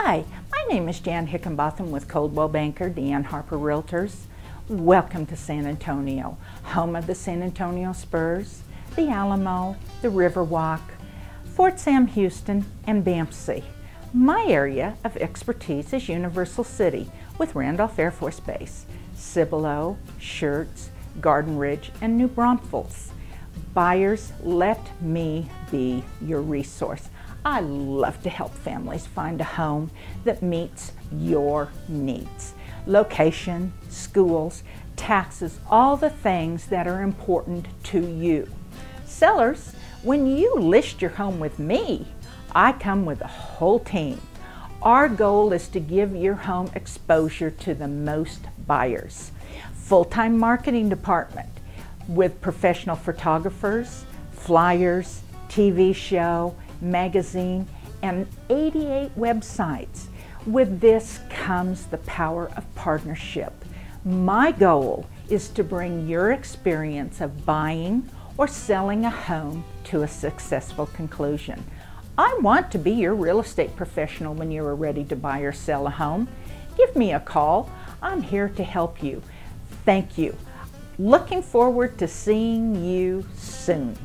Hi, my name is Jan Hickenbotham with Coldwell Banker, Deanne Harper Realtors. Welcome to San Antonio, home of the San Antonio Spurs, the Alamo, the Riverwalk, Fort Sam Houston, and BAMC. My area of expertise is Universal City with Randolph Air Force Base, Cibolo, Schertz, Garden Ridge, and New Braunfels. Buyers, let me be your resource. I love to help families find a home that meets your needs. Location, schools, taxes, all the things that are important to you. Sellers, when you list your home with me, I come with a whole team. Our goal is to give your home exposure to the most buyers. Full-time marketing department with professional photographers, flyers, TV show, magazine, and 88 websites. With this comes the power of partnership. My goal is to bring your experience of buying or selling a home to a successful conclusion. I want to be your real estate professional when you are ready to buy or sell a home. Give me a call. I'm here to help you. Thank you. Looking forward to seeing you soon.